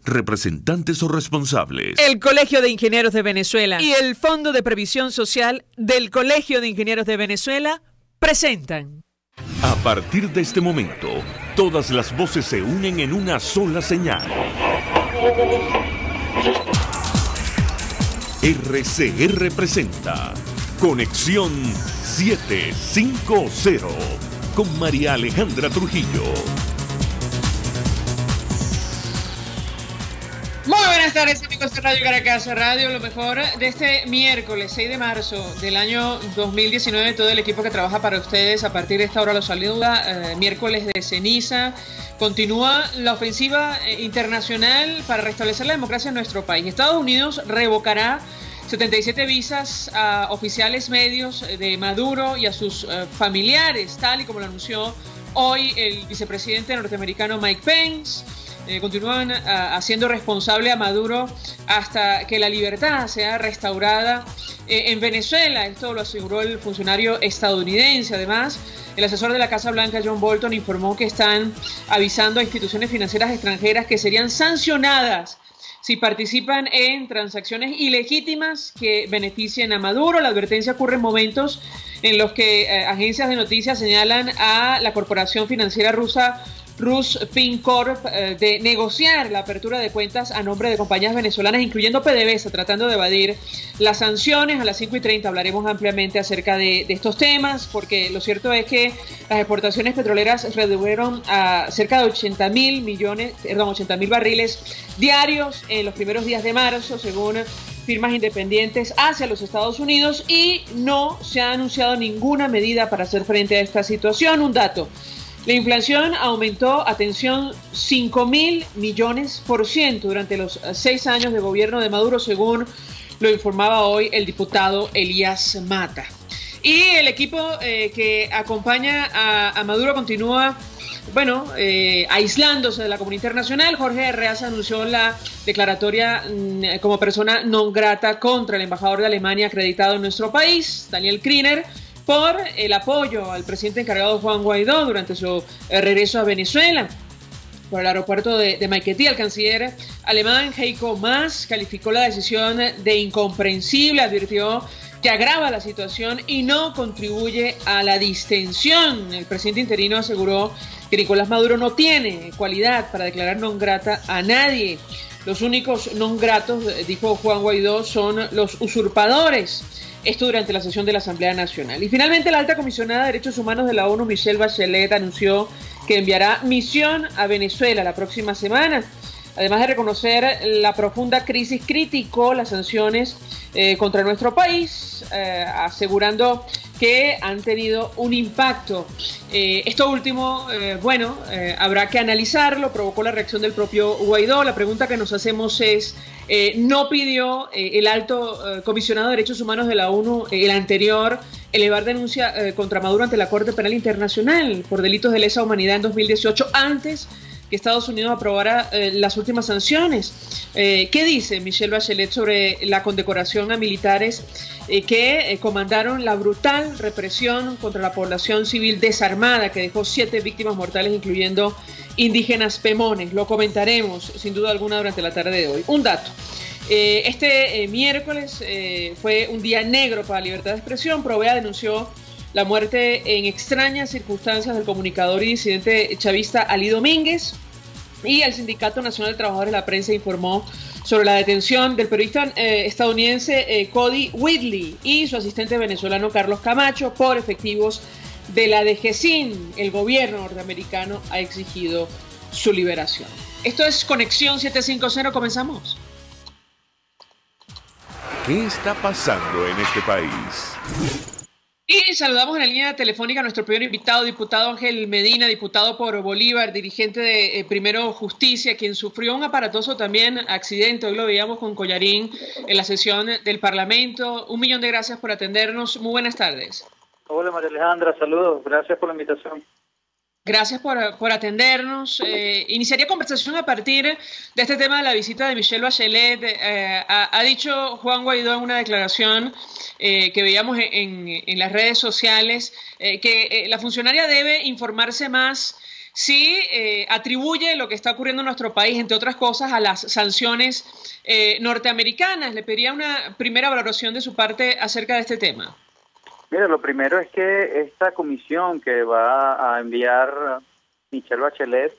representantes o responsables. El Colegio de Ingenieros de Venezuela y el Fondo de Previsión Social del Colegio de Ingenieros de Venezuela presentan. A partir de este momento, todas las voces se unen en una sola señal. RCR presenta Conexión 750 con María Alejandra Trujillo. Muy buenas tardes, amigos de Radio Caracas Radio, lo mejor de este miércoles 6 de marzo del año 2019. Todo el equipo que trabaja para ustedes a partir de esta hora los saluda. Miércoles de ceniza. Continúa la ofensiva internacional para restablecer la democracia en nuestro país. Estados Unidos revocará 77 visas a oficiales medios de Maduro y a sus familiares, tal y como lo anunció hoy el vicepresidente norteamericano Mike Pence. Continúan haciendo responsable a Maduro hasta que la libertad sea restaurada en Venezuela. Esto lo aseguró el funcionario estadounidense. Además, el asesor de la Casa Blanca, John Bolton, informó que están avisando a instituciones financieras extranjeras que serían sancionadas si participan en transacciones ilegítimas que beneficien a Maduro. La advertencia ocurre en momentos en los que agencias de noticias señalan a la corporación financiera rusa Rusfincorp de negociar la apertura de cuentas a nombre de compañías venezolanas, incluyendo PDVSA, tratando de evadir las sanciones. A las 5:30 hablaremos ampliamente acerca de estos temas, porque lo cierto es que las exportaciones petroleras redujeron a cerca de 80.000 barriles diarios en los primeros días de marzo, según firmas independientes, hacia los Estados Unidos, y no se ha anunciado ninguna medida para hacer frente a esta situación. Un dato: la inflación aumentó, atención, 5.000 millones % durante los 6 años de gobierno de Maduro, según lo informaba hoy el diputado Elías Mata. Y el equipo que acompaña a Maduro continúa, aislándose de la comunidad internacional. Jorge Arreaza anunció la declaratoria como persona non grata contra el embajador de Alemania acreditado en nuestro país, Daniel Kriner, por el apoyo al presidente encargado Juan Guaidó durante su regreso a Venezuela por el aeropuerto de Maiquetía. El canciller alemán Heiko Maas calificó la decisión de incomprensible, advirtió que agrava la situación y no contribuye a la distensión. El presidente interino aseguró que Nicolás Maduro no tiene cualidad para declarar non grata a nadie. Los únicos non gratos, dijo Juan Guaidó, son los usurpadores. Esto durante la sesión de la Asamblea Nacional. Y finalmente, la alta comisionada de Derechos Humanos de la ONU, Michelle Bachelet, anunció que enviará misión a Venezuela la próxima semana. Además de reconocer la profunda crisis, criticó las sanciones contra nuestro país, asegurando que han tenido un impacto. Esto último, habrá que analizarlo. Provocó la reacción del propio Guaidó. La pregunta que nos hacemos es: ¿no pidió el alto comisionado de Derechos Humanos de la ONU, el anterior, elevar denuncia contra Maduro ante la Corte Penal Internacional por delitos de lesa humanidad en 2018, antes que Estados Unidos aprobara las últimas sanciones? ¿Qué dice Michelle Bachelet sobre la condecoración a militares que comandaron la brutal represión contra la población civil desarmada que dejó 7 víctimas mortales, incluyendo indígenas pemones? Lo comentaremos sin duda alguna durante la tarde de hoy. Un dato: este miércoles fue un día negro para la libertad de expresión. Provea denunció la muerte en extrañas circunstancias del comunicador y disidente chavista Ali Domínguez, y el Sindicato Nacional de Trabajadores de la Prensa informó sobre la detención del periodista estadounidense Cody Whitley y su asistente venezolano Carlos Camacho por efectivos de la DGCIN. El gobierno norteamericano ha exigido su liberación. Esto es Conexión 750, comenzamos. ¿Qué está pasando en este país? Y saludamos en la línea telefónica a nuestro primer invitado, diputado Ángel Medina, diputado por Bolívar, dirigente de Primero Justicia, quien sufrió un aparatoso también accidente. Hoy lo veíamos con collarín en la sesión del Parlamento. 1.000.000 de gracias por atendernos. Muy buenas tardes. Hola María Alejandra, saludos. Gracias por la invitación. Gracias por atendernos. Iniciaría conversación a partir de este tema de la visita de Michelle Bachelet. Ha dicho Juan Guaidó en una declaración que veíamos en las redes sociales que la funcionaria debe informarse más sí atribuye lo que está ocurriendo en nuestro país, entre otras cosas, a las sanciones norteamericanas. Le pediría una primera valoración de su parte acerca de este tema. Mira, lo primero es que esta comisión que va a enviar Michelle Bachelet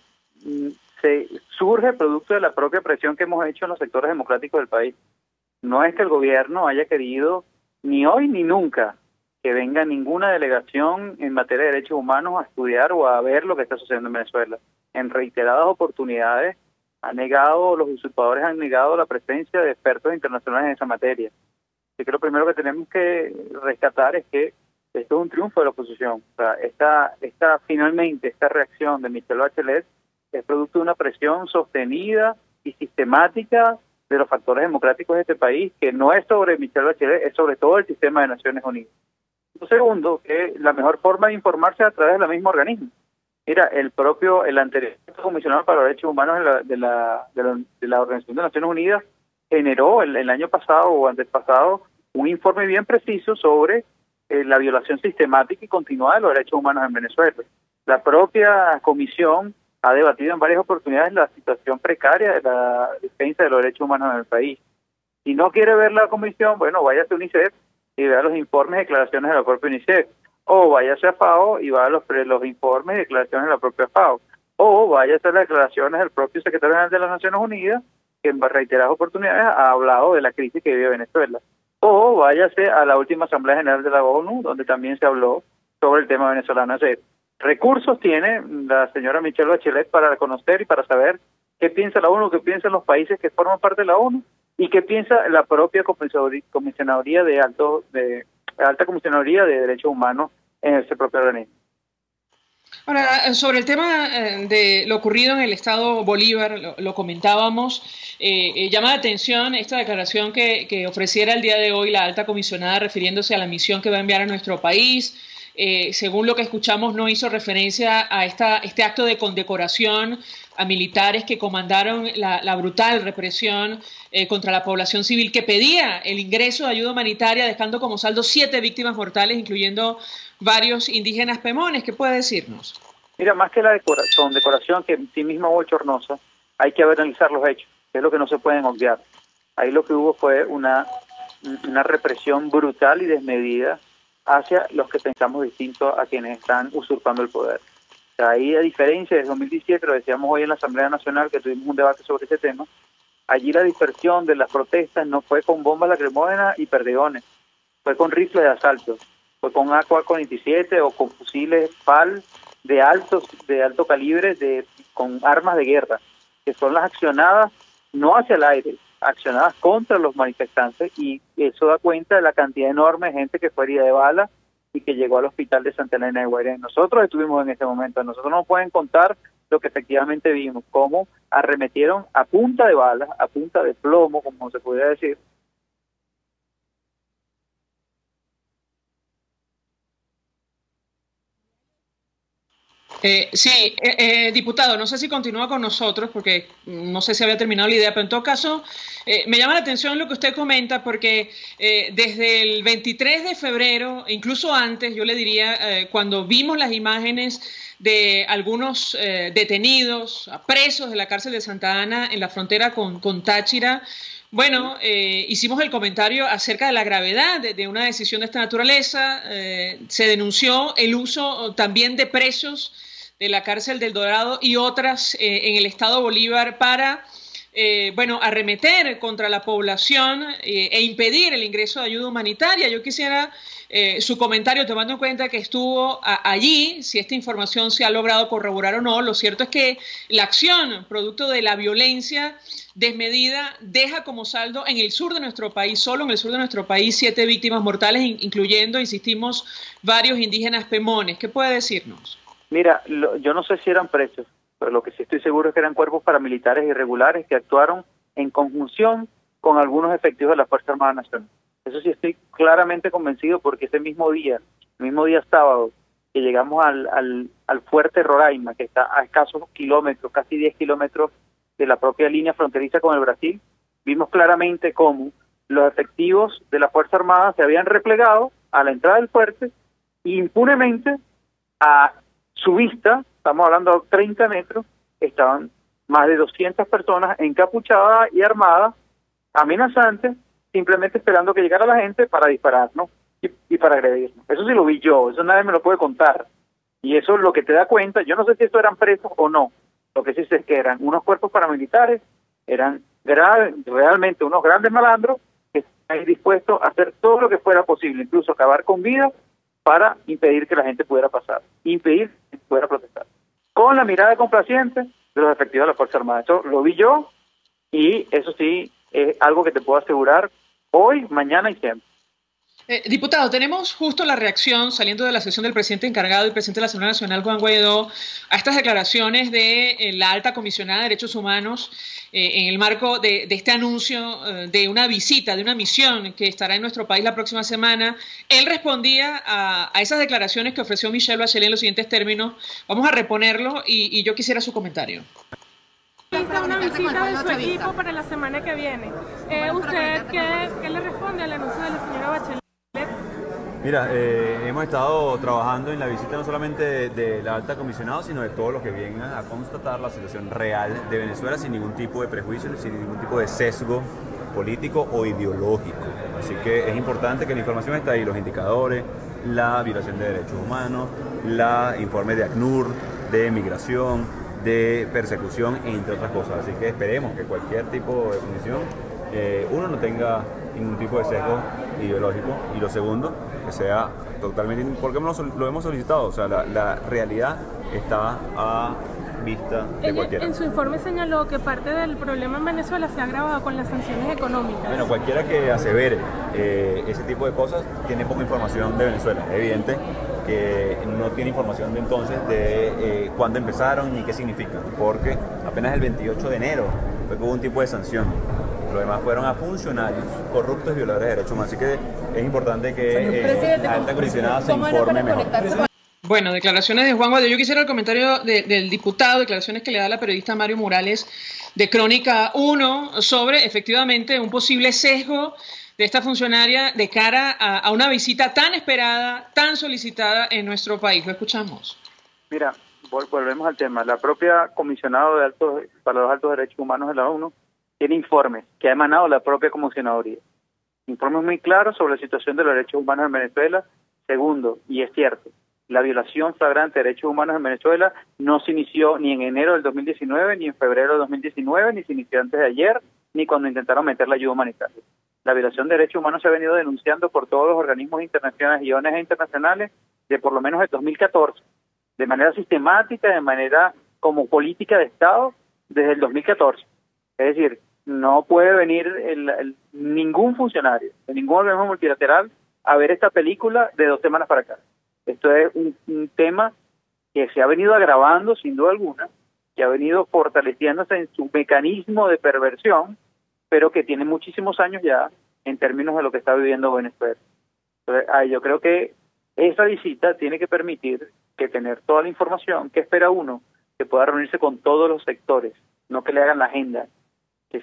se surge producto de la propia presión que hemos hecho en los sectores democráticos del país. No es que el gobierno haya querido, ni hoy ni nunca, que venga ninguna delegación en materia de derechos humanos a estudiar o a ver lo que está sucediendo en Venezuela. En reiteradas oportunidades los usurpadores han negado la presencia de expertos internacionales en esa materia. Así que lo primero que tenemos que rescatar es que esto es un triunfo de la oposición. O sea, finalmente esta reacción de Michelle Bachelet es producto de una presión sostenida y sistemática de los factores democráticos de este país, que no es sobre Michelle Bachelet, es sobre todo el sistema de Naciones Unidas. Lo segundo, que la mejor forma de informarse es a través del mismo organismo. Mira, el anterior comisionado para los derechos humanos de la Organización de Naciones Unidas generó el año pasado o antes pasado un informe bien preciso sobre la violación sistemática y continuada de los derechos humanos en Venezuela. La propia comisión ha debatido en varias oportunidades la situación precaria de la defensa de los derechos humanos en el país. Si no quiere ver la comisión, bueno, váyase a UNICEF y vea los informes y declaraciones de la propia UNICEF. O váyase a FAO y vea los informes y declaraciones de la propia FAO. O váyase a las declaraciones del propio secretario general de las Naciones Unidas, que en reiteradas oportunidades ha hablado de la crisis que vive Venezuela. O váyase a la última Asamblea General de la ONU, donde también se habló sobre el tema venezolano. Recursos tiene la señora Michelle Bachelet para conocer y para saber qué piensa la ONU, qué piensan los países que forman parte de la ONU y qué piensa la propia Comisionaduría de Alta Comisionaduría de Derechos Humanos en ese propio organismo. Ahora, sobre el tema de lo ocurrido en el estado Bolívar, lo comentábamos, llama la atención esta declaración que ofreciera el día de hoy la alta comisionada refiriéndose a la misión que va a enviar a nuestro país. Según lo que escuchamos, no hizo referencia a este acto de condecoración a militares que comandaron la brutal represión contra la población civil, que pedía el ingreso de ayuda humanitaria, dejando como saldo 7 víctimas mortales, incluyendo varios indígenas pemones. ¿Qué puede decirnos? Mira, más que la condecoración, que en sí misma bochornosa, hay que analizar los hechos, que es lo que no se pueden obviar. Ahí lo que hubo fue una represión brutal y desmedida hacia los que pensamos distinto a quienes están usurpando el poder. O sea, ahí, a diferencia de 2017, lo decíamos hoy en la Asamblea Nacional, que tuvimos un debate sobre ese tema, allí la dispersión de las protestas no fue con bombas lacrimógenas y perdigones, fue con rifles de asalto, fue con AK-47 o con fusiles PAL de alto calibre, con armas de guerra, que son las accionadas no hacia el aire, accionadas contra los manifestantes, y eso da cuenta de la cantidad enorme de gente que fue herida de bala y que llegó al hospital de Santa Elena de Guairén. Nosotros estuvimos en ese momento, nosotros no pueden contar lo que efectivamente vimos, cómo arremetieron a punta de balas, a punta de plomo, como se podría decir. Sí, diputado, no sé si continúa con nosotros porque no sé si había terminado la idea, pero en todo caso me llama la atención lo que usted comenta porque desde el 23 de febrero, incluso antes, yo le diría, cuando vimos las imágenes de algunos detenidos, presos de la cárcel de Santa Ana en la frontera con Táchira, bueno, hicimos el comentario acerca de la gravedad de una decisión de esta naturaleza. Se denunció el uso también de presos de la cárcel del Dorado y otras en el estado Bolívar para, bueno, arremeter contra la población e impedir el ingreso de ayuda humanitaria. Yo quisiera su comentario, tomando en cuenta que estuvo allí, si esta información se ha logrado corroborar o no. Lo cierto es que la acción, producto de la violencia desmedida, deja como saldo en el sur de nuestro país, solo en el sur de nuestro país, 7 víctimas mortales, incluyendo, insistimos, varios indígenas pemones. ¿Qué puede decirnos? Mira, yo no sé si eran presos, pero lo que sí estoy seguro es que eran cuerpos paramilitares irregulares que actuaron en conjunción con algunos efectivos de la Fuerza Armada Nacional. Eso sí estoy claramente convencido, porque ese mismo día sábado, que llegamos al fuerte Roraima, que está a escasos kilómetros, casi 10 kilómetros de la propia línea fronteriza con el Brasil, vimos claramente cómo los efectivos de la Fuerza Armada se habían replegado a la entrada del fuerte e impunemente, a su vista, estamos hablando de 30 metros, estaban más de 200 personas encapuchadas y armadas, amenazantes, simplemente esperando que llegara la gente para dispararnos y para agredirnos. Eso sí lo vi yo, eso nadie me lo puede contar. Y eso es lo que te da cuenta. Yo no sé si estos eran presos o no. Lo que sí sé es que eran unos cuerpos paramilitares, eran realmente unos grandes malandros que están ahí dispuestos a hacer todo lo que fuera posible, incluso acabar con vidas para impedir que la gente pudiera pasar, impedir que la gente pudiera protestar. Con la mirada complaciente de los efectivos de la Fuerza Armada. Eso lo vi yo y eso sí es algo que te puedo asegurar hoy, mañana y siempre. Diputado, tenemos justo la reacción saliendo de la sesión del presidente encargado y presidente de la Asamblea Nacional, Juan Guaidó, a estas declaraciones de la alta comisionada de Derechos Humanos en el marco de este anuncio de una visita, de una misión que estará en nuestro país la próxima semana. Él respondía a esas declaraciones que ofreció Michelle Bachelet en los siguientes términos. Vamos a reponerlo y yo quisiera su comentario. Una visita de su equipo para la semana que viene. ¿Usted qué le responde al anuncio de la señora Bachelet? Mira, hemos estado trabajando en la visita no solamente de la alta comisionada, sino de todos los que vienen a constatar la situación real de Venezuela sin ningún tipo de prejuicio, sin ningún tipo de sesgo político o ideológico. Así que es importante que la información esté ahí, los indicadores, la violación de derechos humanos, la informe de ACNUR, de migración, de persecución, entre otras cosas. Así que esperemos que cualquier tipo de condición, uno no tenga ningún tipo de sesgo ideológico, y lo segundo, que sea totalmente, porque lo hemos solicitado, o sea, la realidad está a vista de cualquiera. En su informe señaló que parte del problema en Venezuela se ha agravado con las sanciones económicas. Bueno, cualquiera que asevere ese tipo de cosas tiene poca información de Venezuela. Es evidente que no tiene información de entonces de cuándo empezaron ni qué significan, porque apenas el 28 de enero fue que hubo un tipo de sanción. Lo demás fueron a funcionarios corruptos y violadores de derechos humanos. Así que es importante que la alta comisionada se informe mejor. Bueno, declaraciones de Juan Guaidó. Yo quisiera el comentario del diputado, declaraciones que le da la periodista Mario Morales de Crónica 1 sobre efectivamente un posible sesgo de esta funcionaria de cara a una visita tan esperada, tan solicitada en nuestro país. Lo escuchamos. Mira, volvemos al tema. La propia comisionada para los altos derechos humanos de la ONU tiene informes que ha emanado la propia comisionaduría. Informes muy claros sobre la situación de los derechos humanos en Venezuela. Segundo, y es cierto, la violación flagrante de derechos humanos en Venezuela no se inició ni en enero del 2019, ni en febrero del 2019, ni se inició antes de ayer, ni cuando intentaron meter la ayuda humanitaria. La violación de derechos humanos se ha venido denunciando por todos los organismos internacionales y ONG internacionales de por lo menos el 2014, de manera sistemática, de manera como política de Estado, desde el 2014. Es decir, no puede venir ningún funcionario de ningún organismo multilateral a ver esta película de 2 semanas para acá. Esto es un tema que se ha venido agravando sin duda alguna, que ha venido fortaleciéndose en su mecanismo de perversión, pero que tiene muchísimos años ya en términos de lo que está viviendo Venezuela. Entonces, yo creo que esa visita tiene que permitir que tener toda la información que espera uno, que pueda reunirse con todos los sectores, no que le hagan la agenda, que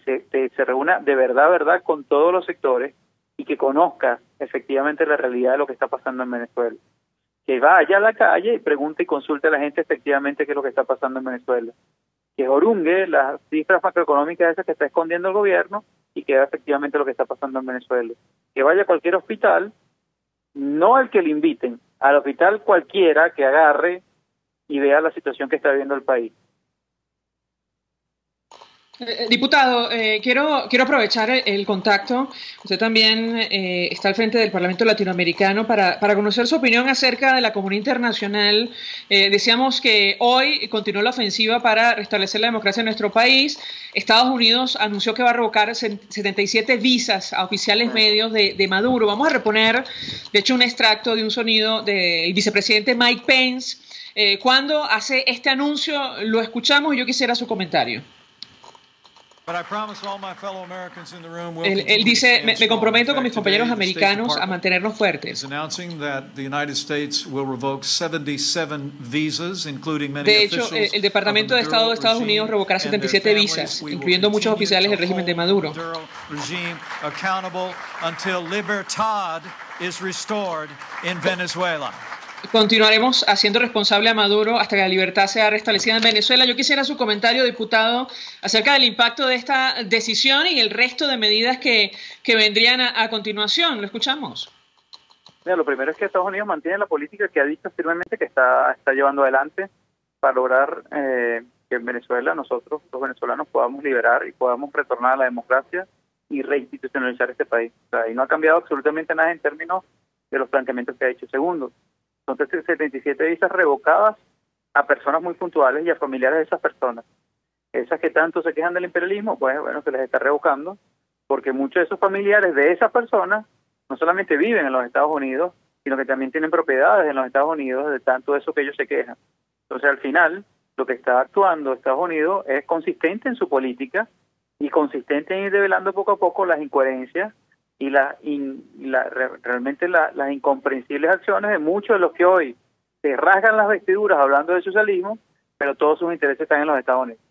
se reúna de verdad con todos los sectores y que conozca efectivamente la realidad de lo que está pasando en Venezuela. Que vaya a la calle y pregunte y consulte a la gente efectivamente qué es lo que está pasando en Venezuela. Que orungue las cifras macroeconómicas esas que está escondiendo el gobierno y que vea efectivamente lo que está pasando en Venezuela. Que vaya a cualquier hospital, no al que le inviten, al hospital cualquiera que agarre y vea la situación que está viviendo el país. Diputado, quiero aprovechar el contacto. Usted también está al frente del Parlamento Latinoamericano para conocer su opinión acerca de la comunidad internacional. Decíamos que hoy continuó la ofensiva para restablecer la democracia en nuestro país. Estados Unidos anunció que va a revocar 77 visas a oficiales medios de Maduro. Vamos a reponer, de hecho, un extracto de un sonido del vicepresidente Mike Pence. Cuando hace este anuncio, lo escuchamos y yo quisiera su comentario. Él dice, me comprometo con mis compañeros americanos a mantenernos fuertes. De hecho, el Departamento de Estado de Estados Unidos revocará 77 visas, incluyendo muchos oficiales del régimen de Maduro. Continuaremos haciendo responsable a Maduro hasta que la libertad sea restablecida en Venezuela. Yo quisiera su comentario, diputado, acerca del impacto de esta decisión y el resto de medidas que vendrían a continuación. Lo escuchamos. Mira, lo primero es que Estados Unidos mantiene la política que ha dicho firmemente que está llevando adelante para lograr que en Venezuela nosotros, los venezolanos, podamos liberar y podamos retornar a la democracia y reinstitucionalizar este país. O sea, y no ha cambiado absolutamente nada en términos de los planteamientos que ha hecho. Segundo, son 77 visas revocadas a personas muy puntuales y a familiares de esas personas. Esas que tanto se quejan del imperialismo, pues bueno, se les está revocando, porque muchos de esos familiares de esas personas no solamente viven en los Estados Unidos, sino que también tienen propiedades en los Estados Unidos de tanto eso que ellos se quejan. Entonces, al final, lo que está actuando Estados Unidos es consistente en su política y consistente en ir develando poco a poco las incoherencias y realmente las incomprensibles acciones de muchos de los que hoy se rasgan las vestiduras hablando de socialismo, pero todos sus intereses están en los Estados Unidos.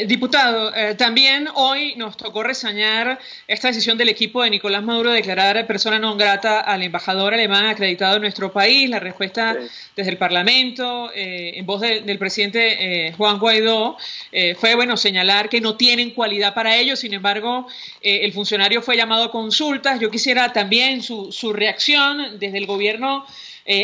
Diputado, también hoy nos tocó reseñar esta decisión del equipo de Nicolás Maduro de declarar persona non grata al embajador alemán acreditado en nuestro país. La respuesta desde el Parlamento, en voz del presidente Juan Guaidó, fue bueno señalar que no tienen cualidad para ello. Sin embargo, el funcionario fue llamado a consultas. Yo quisiera también su reacción desde el gobierno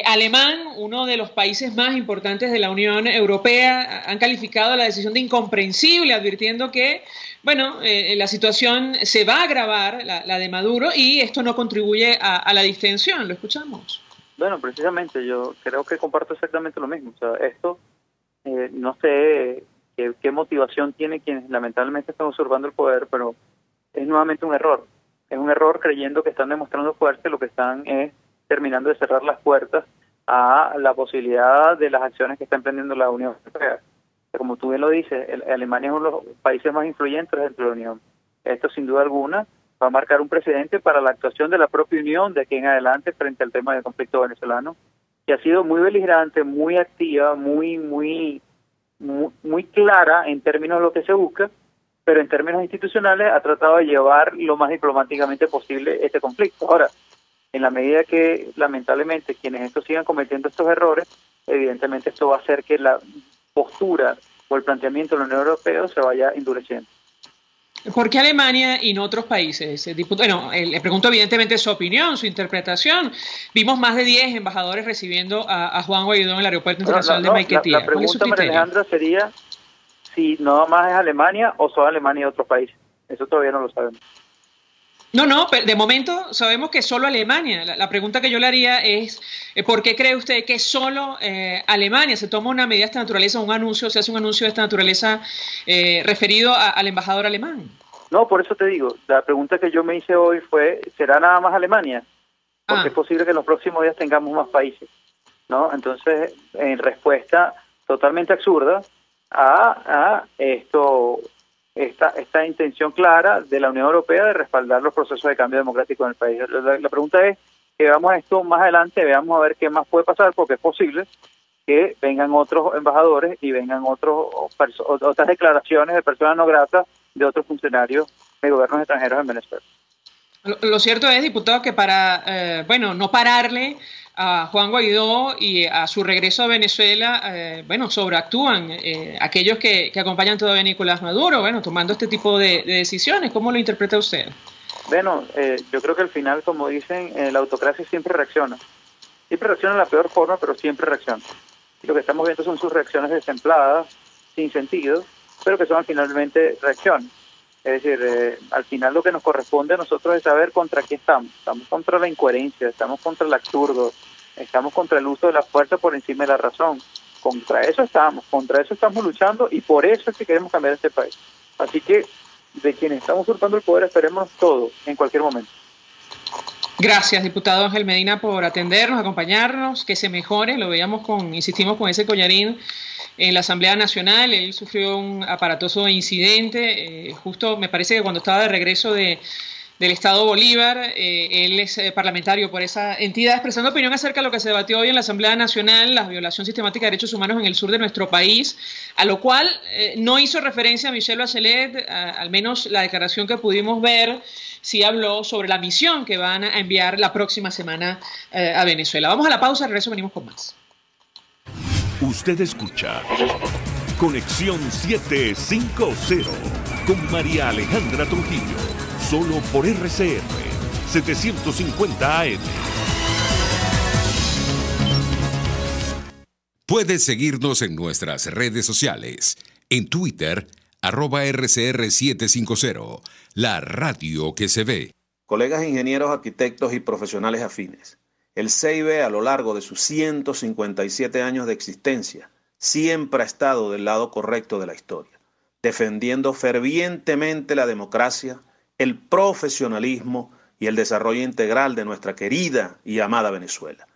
alemán, uno de los países más importantes de la Unión Europea. Han calificado la decisión de incomprensible, advirtiendo que, bueno, la situación se va a agravar, la de Maduro, y esto no contribuye a la distensión. ¿Lo escuchamos? Bueno, precisamente, yo creo que comparto exactamente lo mismo. O sea, esto, no sé qué motivación tiene quienes lamentablemente están usurpando el poder, pero es nuevamente un error. Es un error creyendo que están demostrando fuerza, lo que están es terminando de cerrar las puertas a la posibilidad de las acciones que está emprendiendo la Unión Europea. Como tú bien lo dices, Alemania es uno de los países más influyentes dentro de la Unión. Esto, sin duda alguna, va a marcar un precedente para la actuación de la propia Unión de aquí en adelante frente al tema del conflicto venezolano, que ha sido muy beligerante, muy activa, muy clara en términos de lo que se busca, pero en términos institucionales ha tratado de llevar lo más diplomáticamente posible este conflicto. Ahora, en la medida que, lamentablemente, quienes sigan cometiendo estos errores, evidentemente esto va a hacer que la postura o el planteamiento de la Unión Europea se vaya endureciendo. ¿Por qué Alemania y no otros países? Bueno, le pregunto evidentemente su opinión, su interpretación. Vimos más de 10 embajadores recibiendo a Juan Guaidó en el aeropuerto internacional de Maiquetía. La pregunta, María Alejandra, sería si no más es Alemania o solo Alemania y otros países. Eso todavía no lo sabemos. No, de momento sabemos que solo Alemania. La pregunta que yo le haría es, ¿por qué cree usted que solo Alemania se toma una medida de esta naturaleza, se hace un anuncio de esta naturaleza referido al embajador alemán? No, por eso te digo, la pregunta que yo me hice hoy fue, ¿será nada más Alemania? Porque es posible que en los próximos días tengamos más países, ¿no? Entonces, en respuesta totalmente absurda a esta intención clara de la Unión Europea de respaldar los procesos de cambio democrático en el país. La pregunta es que veamos esto más adelante, veamos a ver qué más puede pasar, porque es posible que vengan otros embajadores y vengan otras declaraciones de personas no gratas de otros funcionarios de gobiernos extranjeros en Venezuela. Lo cierto es, diputado, que para no pararle a Juan Guaidó y a su regreso a Venezuela, sobreactúan aquellos que acompañan todavía a Nicolás Maduro, tomando este tipo de decisiones. ¿Cómo lo interpreta usted? Bueno, yo creo que al final, como dicen, la autocracia siempre reacciona. Siempre reacciona de la peor forma, pero siempre reacciona. Y lo que estamos viendo son sus reacciones destempladas, sin sentido, pero que son finalmente reacciones. Es decir, al final lo que nos corresponde a nosotros es saber contra qué estamos. Estamos contra la incoherencia, estamos contra el absurdo, estamos contra el uso de la fuerza por encima de la razón. Contra eso estamos luchando, y por eso es que queremos cambiar este país. Así que de quienes estamos usurpando el poder, esperemos todo en cualquier momento. Gracias, diputado Ángel Medina, por atendernos, acompañarnos, que se mejore. Lo veíamos insistimos con ese collarín en la Asamblea Nacional. Él sufrió un aparatoso incidente, justo me parece que cuando estaba de regreso de del Estado Bolívar. Él es parlamentario por esa entidad, expresando opinión acerca de lo que se debatió hoy en la Asamblea Nacional, la violación sistemática de derechos humanos en el sur de nuestro país, a lo cual no hizo referencia a Michelle Bachelet, al menos la declaración que pudimos ver. Sí habló sobre la misión que van a enviar la próxima semana a Venezuela. Vamos a la pausa, regreso, venimos con más. Usted escucha Conexión 750 con María Alejandra Trujillo, solo por RCR 750 AM. Puedes seguirnos en nuestras redes sociales. En Twitter, @RCR750, la radio que se ve. Colegas ingenieros, arquitectos y profesionales afines, el CEIBE, a lo largo de sus 157 años de existencia, siempre ha estado del lado correcto de la historia, defendiendo fervientemente la democracia, el profesionalismo y el desarrollo integral de nuestra querida y amada Venezuela.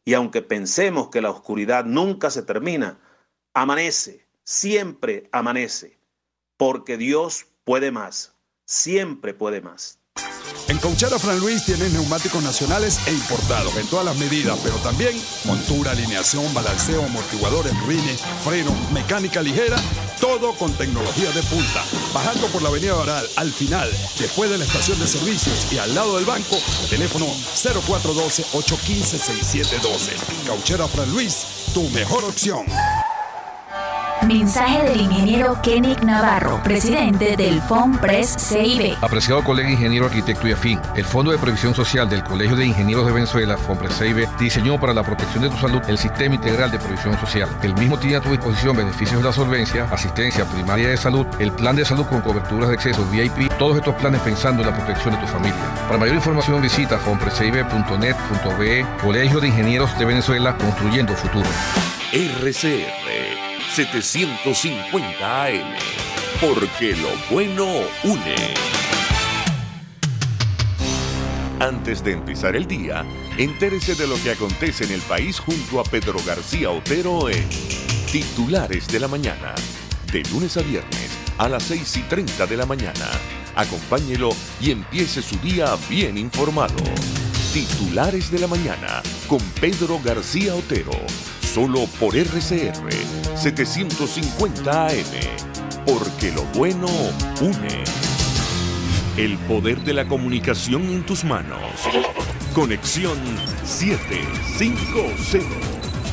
Y aunque pensemos que la oscuridad nunca se termina, amanece, siempre amanece, porque Dios puede más, siempre puede más. En Cauchera Fran Luis tienes neumáticos nacionales e importados en todas las medidas, pero también montura, alineación, balanceo, amortiguadores, rines, frenos, mecánica ligera, todo con tecnología de punta. Bajando por la avenida Baral, al final, después de la estación de servicios y al lado del banco, teléfono 0412-815-6712. Cauchera Fran Luis, tu mejor opción. Mensaje del ingeniero Kenick Navarro, presidente del FONPRES CIB. Apreciado colega ingeniero, arquitecto y afín, el Fondo de Previsión Social del Colegio de Ingenieros de Venezuela, FONPRES CIB, diseñó para la protección de tu salud el Sistema Integral de Previsión Social. El mismo tiene a tu disposición beneficios de la solvencia, asistencia primaria de salud, el plan de salud con coberturas de acceso VIP, todos estos planes pensando en la protección de tu familia. Para mayor información visita fonprescibe.net.be. Colegio de Ingenieros de Venezuela, construyendo futuro. RCR 750 AM, porque lo bueno une. Antes de empezar el día, entérese de lo que acontece en el país junto a Pedro García Otero en Titulares de la Mañana, de lunes a viernes a las 6:30 de la mañana. Acompáñelo y empiece su día bien informado. Titulares de la Mañana con Pedro García Otero, solo por RCR 750 AM, porque lo bueno une. El poder de la comunicación en tus manos. Conexión 750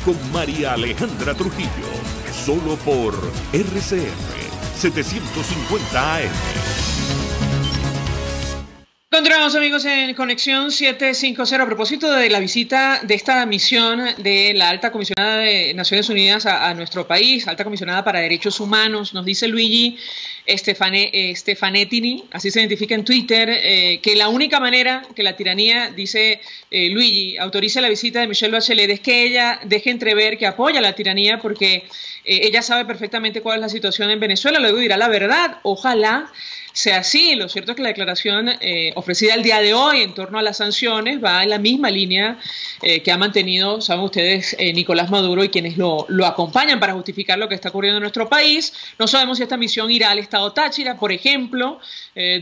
con María Alejandra Trujillo, solo por RCR 750 AM. Continuamos, amigos, en Conexión 750 a propósito de la visita de esta misión de la Alta Comisionada de Naciones Unidas a nuestro país, Alta Comisionada para Derechos Humanos. Nos dice Luigi Stefanettini, así se identifica en Twitter, que la única manera que la tiranía, dice Luigi, autorice la visita de Michelle Bachelet es que ella deje entrever que apoya la tiranía, porque ella sabe perfectamente cuál es la situación en Venezuela, luego dirá la verdad. Ojalá sea así. Lo cierto es que la declaración ofrecida el día de hoy en torno a las sanciones va en la misma línea que ha mantenido, saben ustedes, Nicolás Maduro y quienes lo acompañan para justificar lo que está ocurriendo en nuestro país. No sabemos si esta misión irá al estado Táchira, por ejemplo,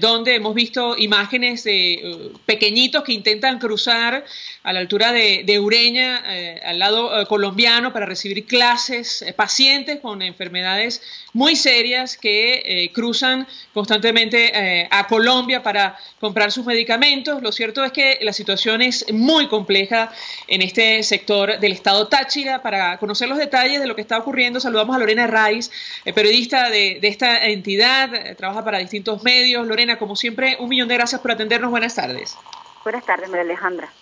donde hemos visto imágenes de pequeñitos que intentan cruzar a la altura de Ureña, al lado colombiano, para recibir clases, pacientes con enfermedades muy serias que cruzan constantemente a Colombia para comprar sus medicamentos. Lo cierto es que la situación es muy compleja en este sector del estado Táchira. Para conocer los detalles de lo que está ocurriendo, saludamos a Lorena Raiz, periodista de esta entidad, trabaja para distintos medios. Lorena, como siempre, 1.000.000 de gracias por atendernos. Buenas tardes. Buenas tardes, María Alejandra.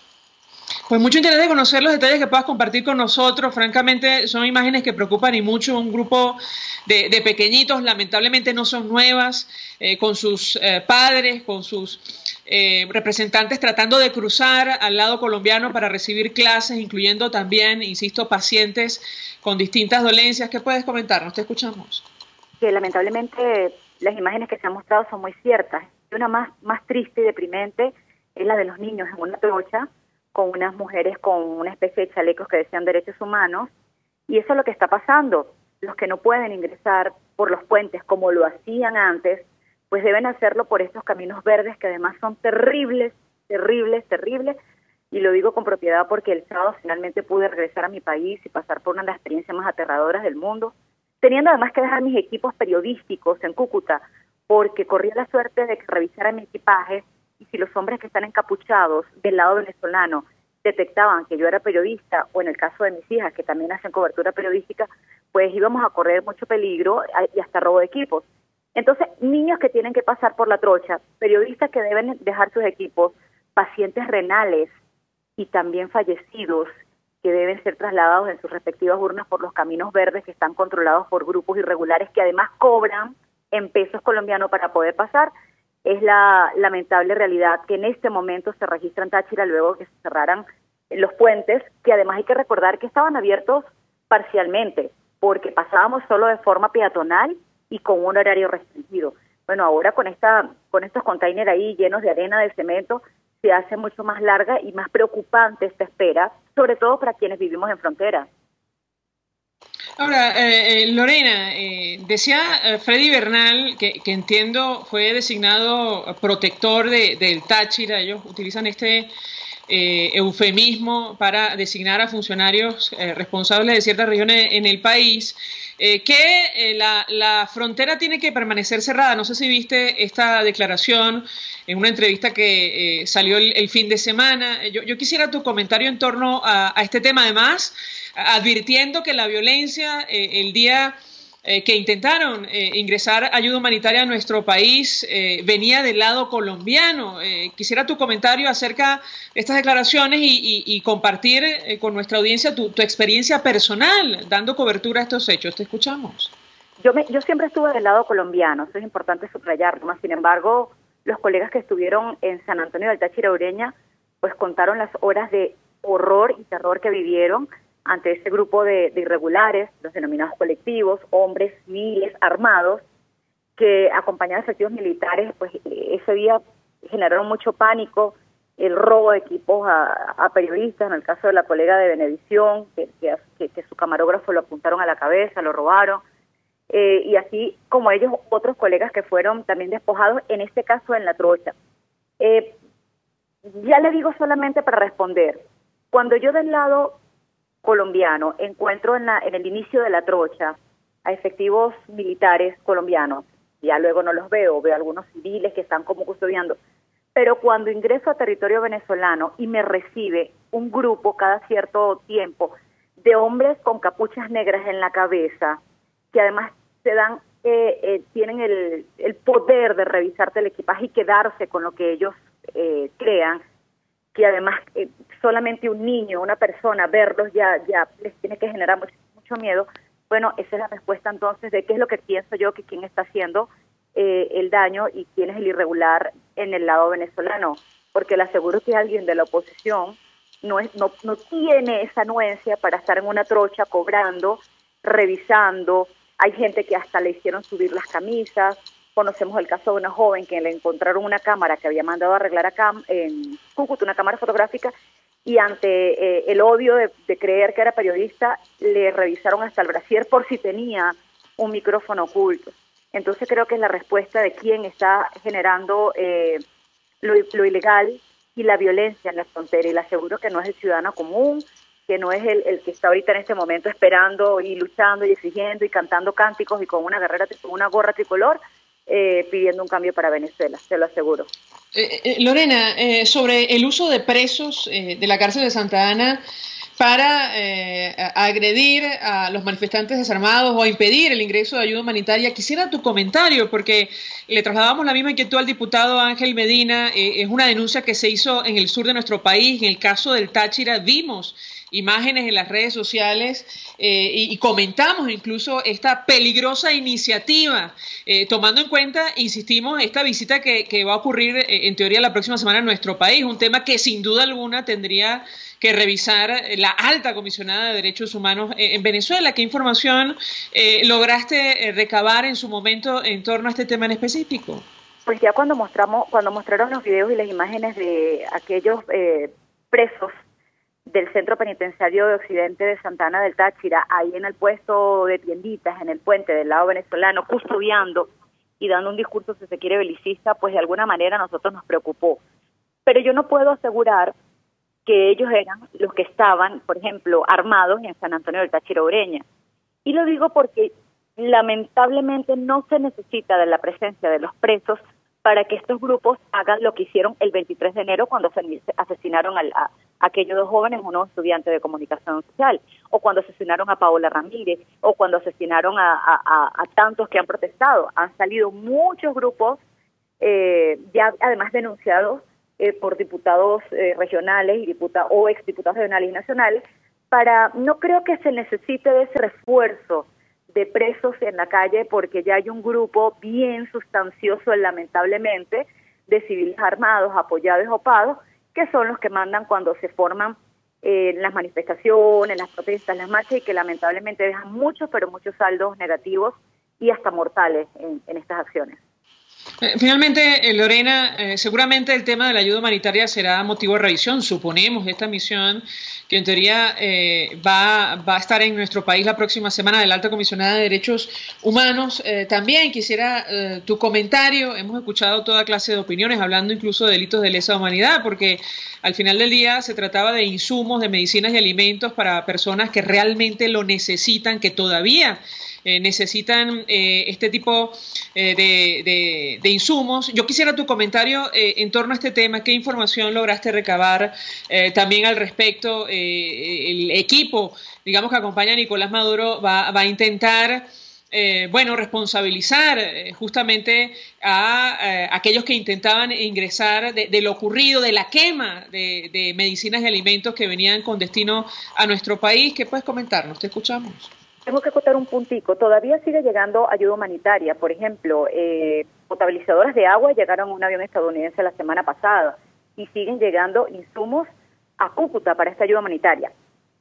Pues mucho interés de conocer los detalles que puedas compartir con nosotros. Francamente, son imágenes que preocupan y mucho. Un grupo de pequeñitos, lamentablemente no son nuevas, con sus padres, con sus representantes tratando de cruzar al lado colombiano para recibir clases, incluyendo también, insisto, pacientes con distintas dolencias. ¿Qué puedes comentarnos? Te escuchamos. Que lamentablemente las imágenes que se han mostrado son muy ciertas. Y una más triste y deprimente es la de los niños en una trocha, con unas mujeres con una especie de chalecos que decían derechos humanos, y eso es lo que está pasando. Los que no pueden ingresar por los puentes como lo hacían antes, pues deben hacerlo por estos caminos verdes que además son terribles, terribles, terribles. Y lo digo con propiedad porque el sábado finalmente pude regresar a mi país y pasar por una de las experiencias más aterradoras del mundo, teniendo además que dejar mis equipos periodísticos en Cúcuta, porque corría la suerte de que revisaran mi equipaje y si los hombres que están encapuchados del lado venezolano detectaban que yo era periodista, o en el caso de mis hijas que también hacen cobertura periodística, pues íbamos a correr mucho peligro y hasta robo de equipos. Entonces, niños que tienen que pasar por la trocha, periodistas que deben dejar sus equipos, pacientes renales y también fallecidos que deben ser trasladados en sus respectivas urnas por los caminos verdes que están controlados por grupos irregulares que además cobran en pesos colombianos para poder pasar. Es la lamentable realidad que en este momento se registra en Táchira luego que se cerraran los puentes, que además hay que recordar que estaban abiertos parcialmente, porque pasábamos solo de forma peatonal y con un horario restringido. Bueno, ahora con estos containers ahí llenos de arena, de cemento, se hace mucho más larga y más preocupante esta espera, sobre todo para quienes vivimos en frontera. Ahora, Lorena, decía Freddy Bernal, que entiendo fue designado protector del Táchira. Ellos utilizan este eufemismo para designar a funcionarios responsables de ciertas regiones en el país, que la frontera tiene que permanecer cerrada. No sé si viste esta declaración en una entrevista que salió el fin de semana. Yo quisiera tu comentario en torno a este tema, además, advirtiendo que la violencia el día que intentaron ingresar ayuda humanitaria a nuestro país venía del lado colombiano. Quisiera tu comentario acerca de estas declaraciones y compartir con nuestra audiencia tu experiencia personal dando cobertura a estos hechos. Te escuchamos. Yo siempre estuve del lado colombiano, eso es importante subrayarlo, más sin embargo, los colegas que estuvieron en San Antonio del Táchira Ureña, pues contaron las horas de horror y terror que vivieron ante ese grupo de irregulares, los denominados colectivos, hombres civiles armados, que acompañados de efectivos militares, pues ese día generaron mucho pánico, el robo de equipos a periodistas, en el caso de la colega de Venevisión, que su camarógrafo lo apuntaron a la cabeza, lo robaron, y así como ellos, otros colegas que fueron también despojados, en este caso en La Trocha. Ya le digo solamente para responder, cuando yo del lado colombiano encuentro en el inicio de La Trocha a efectivos militares colombianos, ya luego no los veo algunos civiles que están como custodiando, pero cuando ingreso a territorio venezolano y me recibe un grupo cada cierto tiempo de hombres con capuchas negras en la cabeza, que además tienen el poder de revisarte el equipaje y quedarse con lo que ellos crean, que además solamente un niño, una persona, verlos ya les tiene que generar mucho miedo. Bueno, esa es la respuesta entonces de qué es lo que pienso yo que quién está haciendo el daño y quién es el irregular en el lado venezolano, porque le aseguro que alguien de la oposición no tiene esa anuencia para estar en una trocha cobrando, revisando. Hay gente que hasta le hicieron subir las camisas. Conocemos el caso de una joven que le encontraron una cámara que había mandado a arreglar acá en Cúcuta, una cámara fotográfica, y ante el odio de creer que era periodista, le revisaron hasta el brasier por si tenía un micrófono oculto. Entonces creo que es la respuesta de quién está generando lo ilegal y la violencia en la frontera, y le aseguro que no es el ciudadano común, que no es el que está ahorita en este momento esperando y luchando y exigiendo y cantando cánticos y con una gorra tricolor, pidiendo un cambio para Venezuela, se lo aseguro. Lorena, sobre el uso de presos de la cárcel de Santa Ana para agredir a los manifestantes desarmados o impedir el ingreso de ayuda humanitaria, quisiera tu comentario, porque le trasladamos la misma inquietud al diputado Ángel Medina. Es una denuncia que se hizo en el sur de nuestro país. En el caso del Táchira vimos imágenes en las redes sociales y comentamos incluso esta peligrosa iniciativa, tomando en cuenta, insistimos, esta visita que va a ocurrir en teoría la próxima semana en nuestro país, un tema que sin duda alguna tendría que revisar la alta comisionada de derechos humanos en Venezuela. ¿Qué información lograste recabar en su momento en torno a este tema en específico? Pues ya cuando mostraron los videos y las imágenes de aquellos presos del Centro Penitenciario de Occidente de Santa Ana del Táchira, ahí en el puesto de tienditas, en el puente del lado venezolano, custodiando y dando un discurso, si se quiere, belicista, pues de alguna manera a nosotros nos preocupó. Pero yo no puedo asegurar que ellos eran los que estaban, por ejemplo, armados en San Antonio del Táchira Ureña. Y lo digo porque lamentablemente no se necesita de la presencia de los presos para que estos grupos hagan lo que hicieron el 23 de enero cuando se asesinaron a aquellos dos jóvenes, unos estudiantes de comunicación social, o cuando asesinaron a Paola Ramírez, o cuando asesinaron a tantos que han protestado. Han salido muchos grupos, ya además denunciados por diputados regionales o exdiputados regionales y nacionales, no creo que se necesite de ese refuerzo de presos en la calle, porque ya hay un grupo bien sustancioso, lamentablemente, de civiles armados, apoyados y opados, que son los que mandan cuando se forman las manifestaciones, las protestas, las marchas, y que lamentablemente dejan muchos, pero muchos saldos negativos y hasta mortales en estas acciones. Finalmente, Lorena, seguramente el tema de la ayuda humanitaria será motivo de revisión, suponemos, de esta misión que en teoría va a estar en nuestro país la próxima semana de la Alta Comisionada de Derechos Humanos. También quisiera tu comentario. Hemos escuchado toda clase de opiniones, hablando incluso de delitos de lesa humanidad, porque al final del día se trataba de insumos, de medicinas y alimentos para personas que realmente lo necesitan, que todavía necesitan este tipo de insumos. Yo quisiera tu comentario en torno a este tema. ¿Qué información lograste recabar también al respecto? El equipo, digamos, que acompaña a Nicolás Maduro va a intentar responsabilizar justamente a aquellos que intentaban ingresar de lo ocurrido, de la quema de medicinas y alimentos que venían con destino a nuestro país. ¿Qué puedes comentarnos? Te escuchamos. Tengo que acotar un puntico. Todavía sigue llegando ayuda humanitaria. Por ejemplo, potabilizadoras de agua llegaron a un avión estadounidense la semana pasada y siguen llegando insumos a Cúcuta para esta ayuda humanitaria.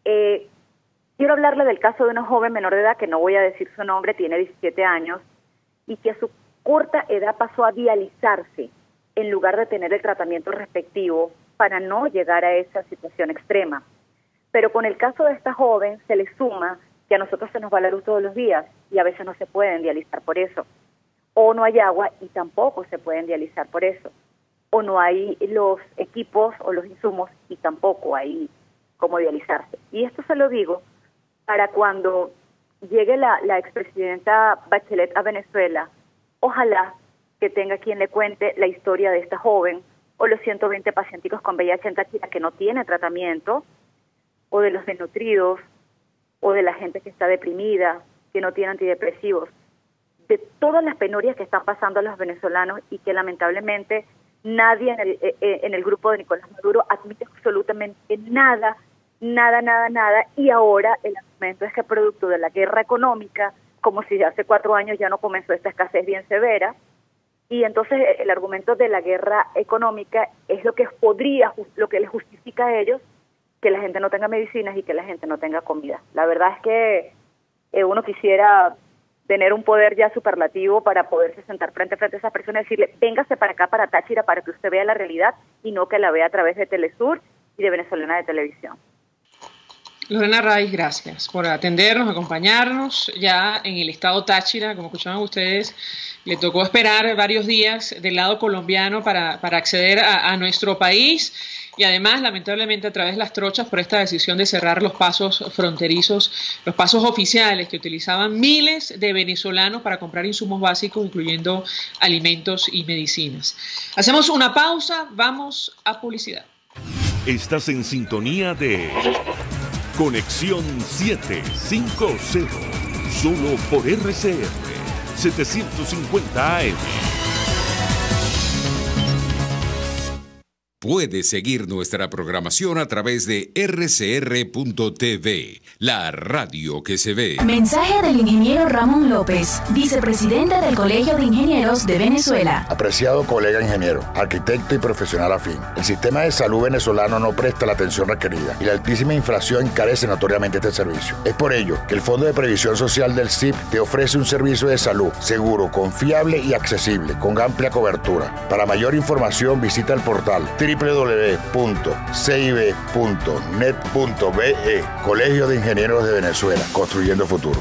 Quiero hablarle del caso de una joven menor de edad, que no voy a decir su nombre, tiene 17 años, y que a su corta edad pasó a dializarse en lugar de tener el tratamiento respectivo para no llegar a esa situación extrema. Pero con el caso de esta joven se le suma que a nosotros se nos va la luz todos los días y a veces no se pueden dializar por eso. O no hay agua y tampoco se pueden dializar por eso. O no hay los equipos o los insumos y tampoco hay cómo dializarse. Y esto se lo digo para cuando llegue la expresidenta Bachelet a Venezuela, ojalá que tenga quien le cuente la historia de esta joven o los 120 pacienticos con VIH en Táchira que no tiene tratamiento, o de los desnutridos, o de la gente que está deprimida, que no tiene antidepresivos, de todas las penurias que están pasando a los venezolanos y que lamentablemente nadie en el grupo de Nicolás Maduro admite absolutamente nada, y ahora el argumento es que producto de la guerra económica, como si hace 4 años ya no comenzó esta escasez bien severa, y entonces el argumento de la guerra económica es lo que les justifica a ellos que la gente no tenga medicinas y que la gente no tenga comida. La verdad es que uno quisiera tener un poder ya superlativo para poderse sentar frente a esas personas y decirle, véngase para acá, para Táchira, para que usted vea la realidad y no que la vea a través de Telesur y de Venezolana de Televisión. Lorena Raiz, gracias por atendernos, acompañarnos. Ya en el estado Táchira, como escuchaban ustedes, le tocó esperar varios días del lado colombiano para acceder a nuestro país. Y además, lamentablemente, a través de las trochas por esta decisión de cerrar los pasos fronterizos, los pasos oficiales que utilizaban miles de venezolanos para comprar insumos básicos, incluyendo alimentos y medicinas. Hacemos una pausa, vamos a publicidad. Estás en sintonía de Conexión 750, solo por RCR 750 AM. Puedes seguir nuestra programación a través de rcr.tv, la radio que se ve. Mensaje del ingeniero Ramón López, vicepresidente del Colegio de Ingenieros de Venezuela. Apreciado colega ingeniero, arquitecto y profesional afín, el sistema de salud venezolano no presta la atención requerida y la altísima inflación encarece notoriamente este servicio. Es por ello que el Fondo de Previsión Social del CIP te ofrece un servicio de salud seguro, confiable y accesible, con amplia cobertura. Para mayor información visita el portal www.cib.net.be. Colegio de Ingenieros de Venezuela, construyendo futuro.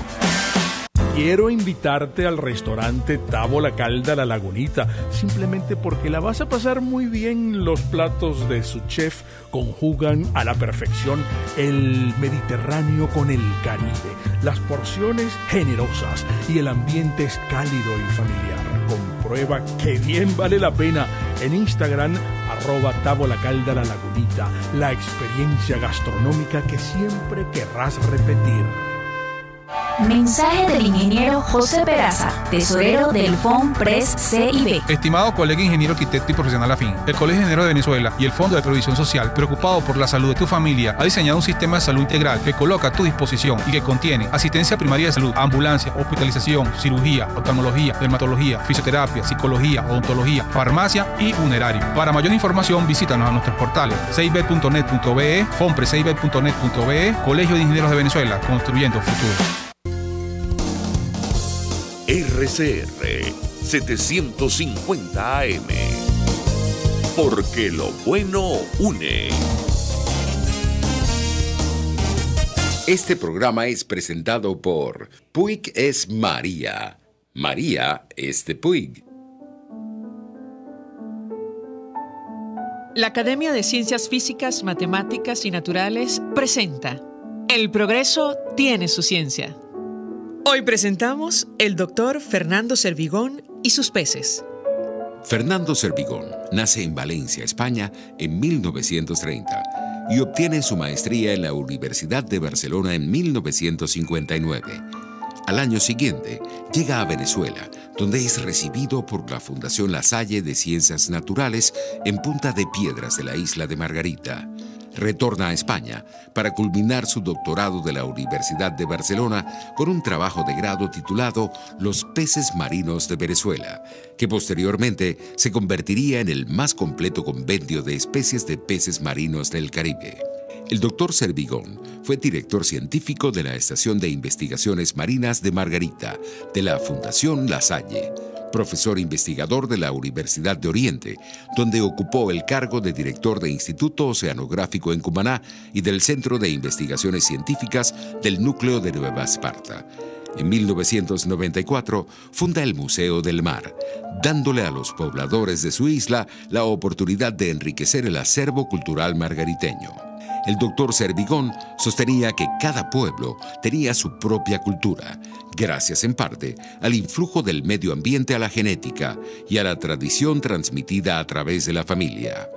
quiero invitarte al restaurante Távola Calda La Lagunita, simplemente porque la vas a pasar muy bien. Los platos de su chef conjugan a la perfección el Mediterráneo con el Caribe, las porciones generosas y el ambiente es cálido y familiar. Comprueba que bien vale la pena en Instagram, @Távola Calda La Lagunita, la experiencia gastronómica que siempre querrás repetir. Mensaje del ingeniero José Peraza, tesorero del FONPRES CIB. Estimado colega ingeniero, arquitecto y profesional afín, el Colegio de Ingenieros de Venezuela y el Fondo de Previsión Social, preocupado por la salud de tu familia, ha diseñado un sistema de salud integral que coloca a tu disposición y que contiene asistencia primaria de salud, ambulancia, hospitalización, cirugía, oftalmología, dermatología, fisioterapia, psicología, odontología, farmacia y funerario. Para mayor información, visítanos a nuestros portales cib.net.be, fonprescib.net.be, Colegio de Ingenieros de Venezuela, construyendo futuro. RCR 750 AM. Porque lo bueno une. Este programa es presentado por Puig es María. María es de Puig. La Academia de Ciencias Físicas, Matemáticas y Naturales presenta El progreso tiene su ciencia. Hoy presentamos el doctor Fernando Servigón y sus peces. Fernando Servigón nace en Valencia, España, en 1930 y obtiene su maestría en la Universidad de Barcelona en 1959. Al año siguiente, llega a Venezuela, donde es recibido por la Fundación La Salle de Ciencias Naturales en Punta de Piedras de la isla de Margarita. Retorna a España para culminar su doctorado de la Universidad de Barcelona con un trabajo de grado titulado Los peces marinos de Venezuela, que posteriormente se convertiría en el más completo compendio de especies de peces marinos del Caribe. El doctor Servigón fue director científico de la Estación de Investigaciones Marinas de Margarita, de la Fundación La Salle, profesor investigador de la Universidad de Oriente, donde ocupó el cargo de director de Instituto Oceanográfico en Cumaná y del Centro de Investigaciones Científicas del Núcleo de Nueva Esparta. En 1994 funda el Museo del Mar, dándole a los pobladores de su isla la oportunidad de enriquecer el acervo cultural margariteño. El doctor Servigón sostenía que cada pueblo tenía su propia cultura, gracias en parte al influjo del medio ambiente a la genética y a la tradición transmitida a través de la familia.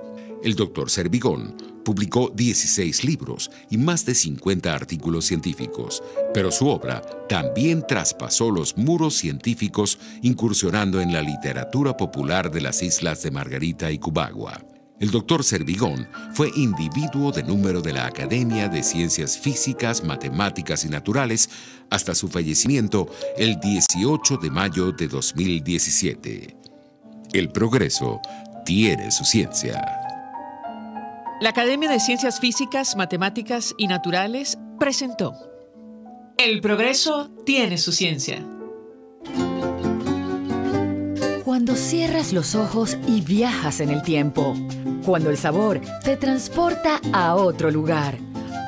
El doctor Servigón publicó 16 libros y más de 50 artículos científicos, pero su obra también traspasó los muros científicos, incursionando en la literatura popular de las islas de Margarita y Cubagua. El doctor Servigón fue individuo de número de la Academia de Ciencias Físicas, Matemáticas y Naturales hasta su fallecimiento el 18 de mayo de 2017. El progreso tiene su ciencia. La Academia de Ciencias Físicas, Matemáticas y Naturales presentó El progreso tiene su ciencia. Cuando cierras los ojos y viajas en el tiempo. Cuando el sabor te transporta a otro lugar.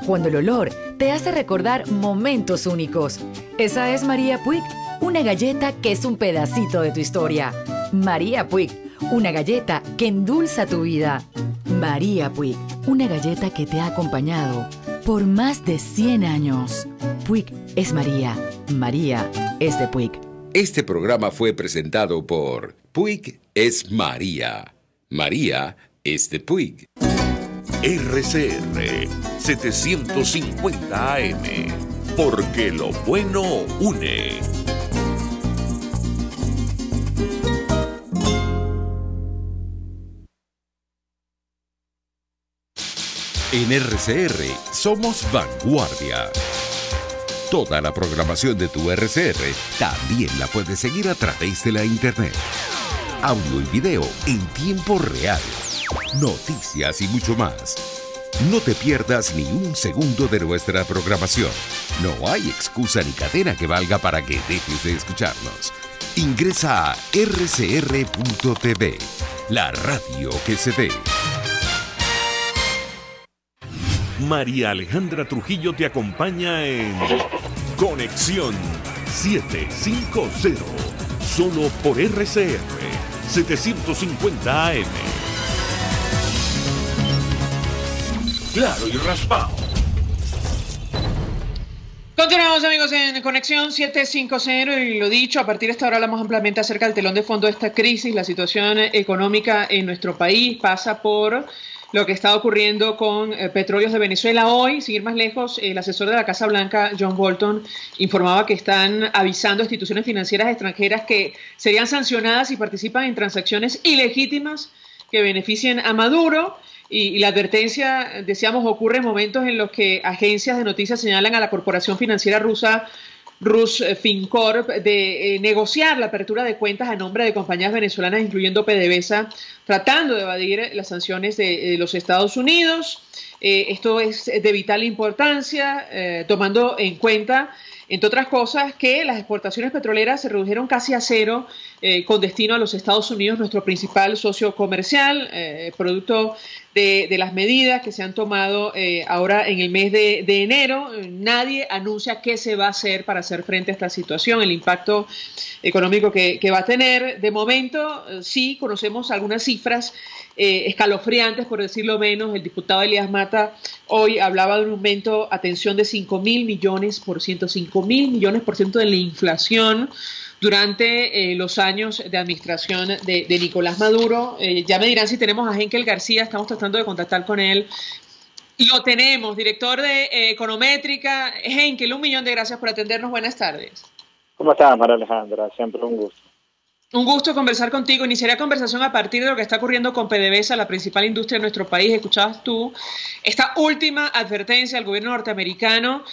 Cuando el olor te hace recordar momentos únicos. Esa es María Puig, una galleta que es un pedacito de tu historia. María Puig, una galleta que endulza tu vida. María Puig, una galleta que te ha acompañado por más de 100 años. Puig es María. María es de Puig. Este programa fue presentado por Puig es María. María es de Puig. RCR 750 AM. Porque lo bueno une. En RCR somos vanguardia. Toda la programación de tu RCR también la puedes seguir a través de la internet. Audio y video en tiempo real. Noticias y mucho más. No te pierdas ni un segundo de nuestra programación. No hay excusa ni cadena que valga para que dejes de escucharnos. Ingresa a rcr.tv, la radio que se ve. María Alejandra Trujillo te acompaña en Conexión 750, solo por RCR 750 AM. Claro y raspado. Continuamos, amigos, en Conexión 750 y lo dicho, a partir de esta hora hablamos ampliamente acerca del telón de fondo de esta crisis. La situación económica en nuestro país pasa por lo que está ocurriendo con Petróleos de Venezuela. Hoy, sin ir más lejos, el asesor de la Casa Blanca, John Bolton, informaba que están avisando a instituciones financieras extranjeras que serían sancionadas si participan en transacciones ilegítimas que beneficien a Maduro. Y la advertencia, decíamos, ocurre en momentos en los que agencias de noticias señalan a la corporación financiera rusa Rusfincorp de negociar la apertura de cuentas a nombre de compañías venezolanas, incluyendo PDVSA, tratando de evadir las sanciones de los Estados Unidos. Esto es de vital importancia, tomando en cuenta, entre otras cosas, que las exportaciones petroleras se redujeron casi a cero con destino a los Estados Unidos, nuestro principal socio comercial, producto de las medidas que se han tomado ahora en el mes de enero. Nadie anuncia qué se va a hacer para hacer frente a esta situación, el impacto económico que va a tener. De momento, sí conocemos algunas cifras escalofriantes, por decirlo menos. El diputado Elías Mata hoy hablaba de un aumento, atención, de 5.000 millones por ciento, 5.000 millones por ciento de la inflación durante los años de administración de Nicolás Maduro. Ya me dirán si tenemos a Henkel García, estamos tratando de contactar con él. Lo tenemos, director de Econométrica. Henkel, 1.000.000 de gracias por atendernos. Buenas tardes. ¿Cómo estás, María Alejandra? Siempre un gusto. Un gusto conversar contigo. Iniciaré la conversación a partir de lo que está ocurriendo con PDVSA, la principal industria de nuestro país. Escuchabas tú esta última advertencia del gobierno norteamericano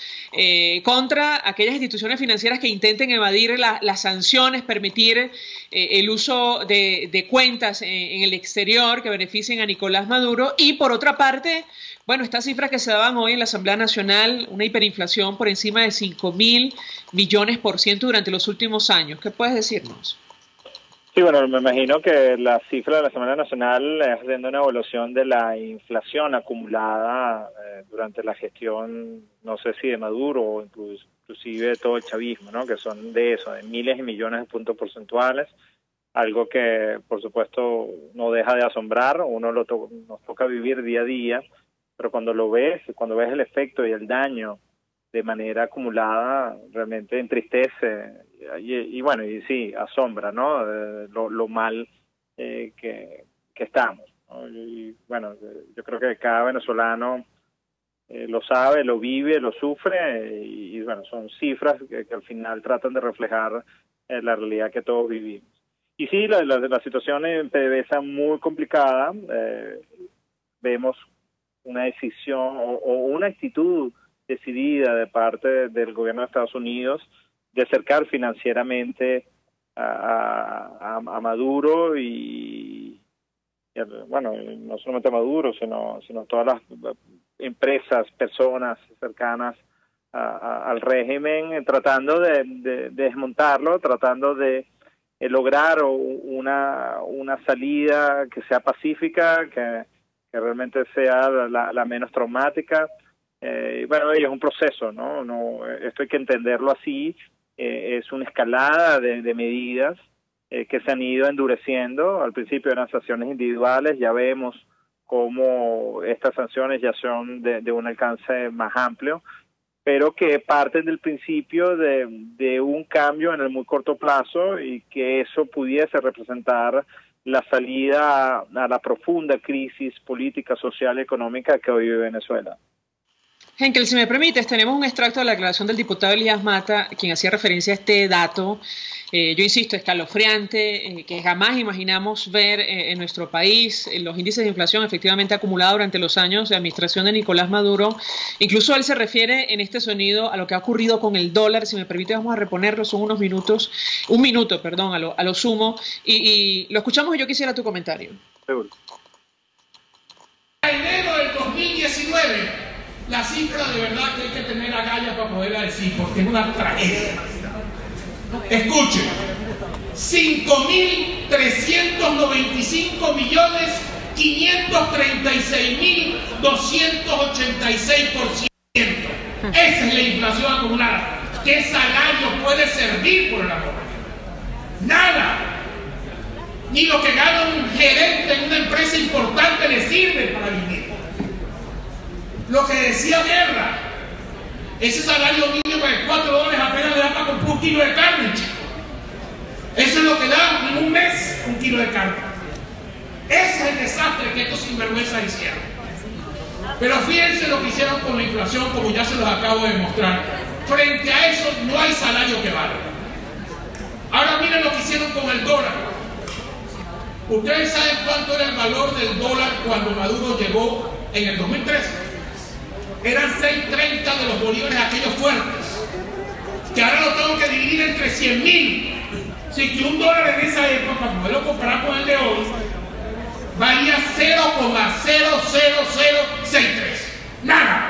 contra aquellas instituciones financieras que intenten evadir las sanciones, permitir el uso de cuentas en el exterior que beneficien a Nicolás Maduro. Y por otra parte, bueno, estas cifras que se daban hoy en la Asamblea Nacional, una hiperinflación por encima de 5.000 millones por ciento durante los últimos años. ¿Qué puedes decirnos? Sí, bueno, me imagino que la cifra de la Asamblea Nacional es haciendo una evaluación de la inflación acumulada durante la gestión, no sé si de Maduro o inclusive de todo el chavismo, ¿no? Que son de eso, de miles y millones de puntos porcentuales, algo que por supuesto no deja de asombrar. Uno nos toca vivir día a día, pero cuando ves el efecto y el daño de manera acumulada, realmente entristece y bueno, y sí, asombra, ¿no? Lo mal que estamos, ¿no? Y bueno, yo creo que cada venezolano lo sabe, lo vive, lo sufre y bueno, son cifras que al final tratan de reflejar la realidad que todos vivimos. Y sí, la situación en PDVSA es muy complicada. Vemos una decisión o una actitud decidida de parte del gobierno de Estados Unidos de acercar financieramente a Maduro y bueno, no solamente a Maduro, sino todas las empresas, personas cercanas al régimen, tratando de desmontarlo, tratando de lograr una salida que sea pacífica, que realmente sea la menos traumática. Bueno, es un proceso, ¿no? Esto hay que entenderlo así. Es una escalada de medidas que se han ido endureciendo. Al principio eran sanciones individuales, ya vemos cómo estas sanciones ya son de un alcance más amplio, pero que parten del principio de un cambio en el muy corto plazo y que eso pudiese representar la salida a la profunda crisis política, social y económica que hoy vive Venezuela. Henkel, si me permites, tenemos un extracto de la declaración del diputado Elías Mata, quien hacía referencia a este dato, yo insisto, escalofriante, que jamás imaginamos ver en nuestro país, los índices de inflación efectivamente acumulados durante los años de administración de Nicolás Maduro. Incluso él se refiere en este sonido a lo que ha ocurrido con el dólar. Si me permite, vamos a reponerlo, son un minuto, a lo sumo, y lo escuchamos y yo quisiera tu comentario. Seguro. En enero del 2019, la cifra de verdad que hay que tener agallas para poderla decir, porque es una tragedia. Escuchen, 5.395.536.286%. Esa es la inflación acumulada. ¿Qué salario puede servir por el amor de Dios? Nada. Ni lo que gana un gerente en una empresa importante le sirve para vivir. Lo que decía Guerra, ese salario mínimo de $4 apenas le da para comprar un kilo de carne, chico. Eso es lo que da en un mes un kilo de carne. Ese es el desastre que estos sinvergüenzas hicieron. Pero fíjense lo que hicieron con la inflación, como ya se los acabo de mostrar. Frente a eso no hay salario que valga. Ahora miren lo que hicieron con el dólar. Ustedes saben cuánto era el valor del dólar cuando Maduro llegó en el 2013. Eran 6.30 de los bolívares aquellos fuertes, que ahora lo tengo que dividir entre 100.000. Así que un dólar en esa época, para poderlo comparar con el de hoy, valía 0,00063. Nada.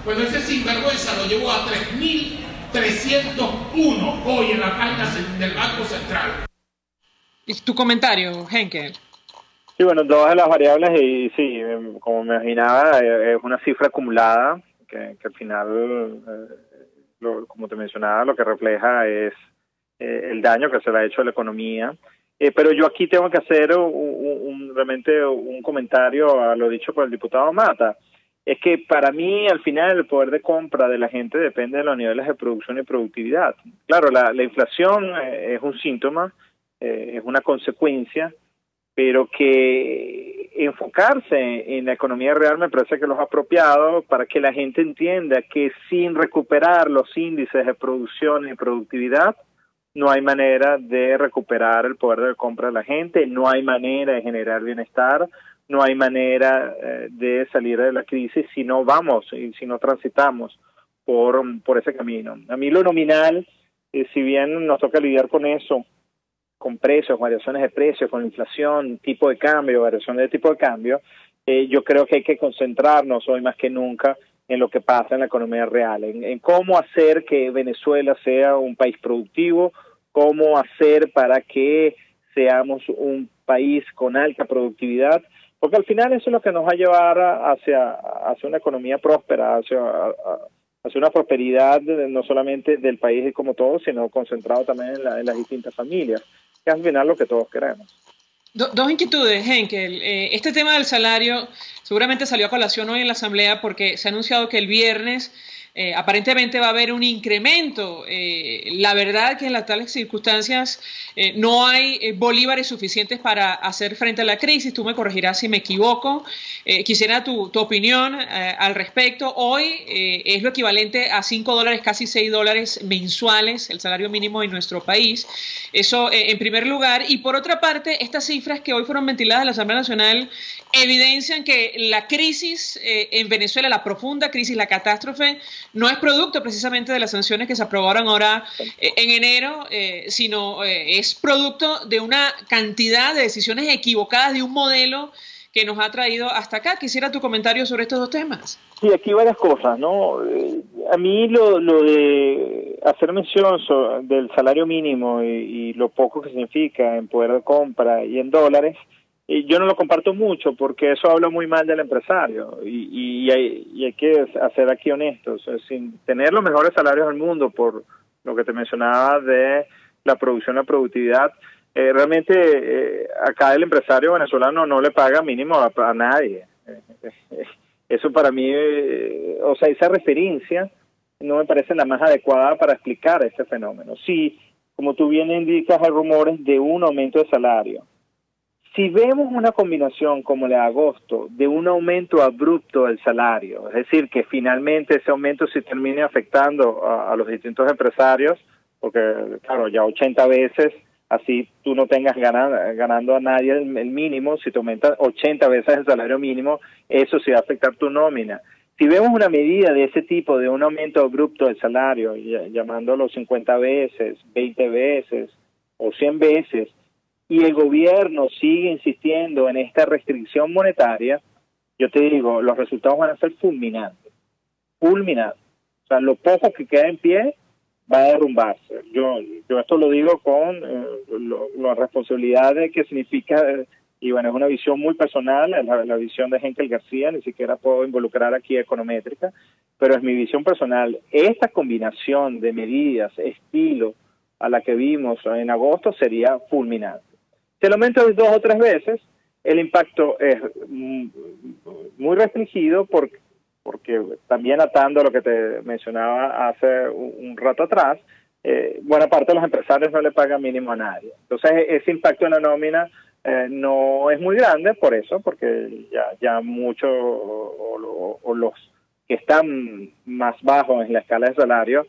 Pues ese sinvergüenza lo llevó a 3.301 hoy en la página del Banco Central. ¿Y tu comentario, Henkel? Sí, bueno, todas las variables, y sí, como me imaginaba, es una cifra acumulada que al final, como te mencionaba, lo que refleja es el daño que se le ha hecho a la economía. Pero yo aquí tengo que hacer realmente un comentario a lo dicho por el diputado Mata. Es que para mí, al final, el poder de compra de la gente depende de los niveles de producción y productividad. Claro, la inflación es un síntoma, es una consecuencia, pero que enfocarse en la economía real me parece que lo es apropiado para que la gente entienda que sin recuperar los índices de producción y productividad, no hay manera de recuperar el poder de compra de la gente, no hay manera de generar bienestar, no hay manera de salir de la crisis si no vamos y si no transitamos por ese camino. A mí lo nominal, si bien nos toca lidiar con eso, con precios, variaciones de precios, con inflación, tipo de cambio, variaciones de tipo de cambio, yo creo que hay que concentrarnos hoy más que nunca en lo que pasa en la economía real, en cómo hacer que Venezuela sea un país productivo, cómo hacer para que seamos un país con alta productividad, porque al final eso es lo que nos va a llevar hacia una economía próspera, hacia una prosperidad no solamente del país como todo, sino concentrado también en las distintas familias, que es al final lo que todos queremos. Dos inquietudes, Henkel. Este tema del salario seguramente salió a colación hoy en la Asamblea porque se ha anunciado que el viernes aparentemente va a haber un incremento. La verdad que en las tales circunstancias no hay bolívares suficientes para hacer frente a la crisis. Tú me corregirás si me equivoco. Quisiera tu opinión al respecto. Hoy es lo equivalente a $5, casi $6 mensuales, el salario mínimo en nuestro país. Eso en primer lugar. Y por otra parte, estas cifras que hoy fueron ventiladas en la Asamblea Nacional evidencian que la crisis en Venezuela, la profunda crisis, la catástrofe, no es producto precisamente de las sanciones que se aprobaron ahora en enero, sino es producto de una cantidad de decisiones equivocadas de un modelo que nos ha traído hasta acá. Quisiera tu comentario sobre estos dos temas. Sí, aquí varias cosas, ¿no? A mí lo de hacer mención del salario mínimo y lo poco que significa en poder de compra y en dólares, yo no lo comparto mucho porque eso habla muy mal del empresario y hay que ser aquí honestos. Sin tener los mejores salarios del mundo, por lo que te mencionaba de la producción y la productividad, realmente acá el empresario venezolano no le paga mínimo a nadie. Eso para mí, o sea, esa referencia no me parece la más adecuada para explicar este fenómeno. Sí, como tú bien indicas, hay rumores de un aumento de salario. Si vemos una combinación como la de agosto, de un aumento abrupto del salario, es decir, que finalmente ese aumento se termine afectando a los distintos empresarios, porque claro, ya 80 veces, así tú no tengas ganando a nadie el mínimo, si te aumentas 80 veces el salario mínimo, eso sí va a afectar tu nómina. Si vemos una medida de ese tipo, de un aumento abrupto del salario, llamándolo 50 veces, 20 veces o 100 veces, y el gobierno sigue insistiendo en esta restricción monetaria, yo te digo, los resultados van a ser fulminantes. O sea, lo poco que queda en pie va a derrumbarse. Yo esto lo digo con la responsabilidad de que significa Y bueno, es una visión muy personal, es la visión de Henkel García, ni siquiera puedo involucrar aquí a Econométrica, pero es mi visión personal. Esta combinación de medidas, estilo, a la que vimos en agosto sería fulminante. Si lo aumentas 2 o 3 veces, el impacto es muy restringido porque también atando a lo que te mencionaba hace un rato atrás, buena parte de los empresarios no le pagan mínimo a nadie. Entonces ese impacto en la nómina no es muy grande por eso, porque ya muchos o los que están más bajos en la escala de salario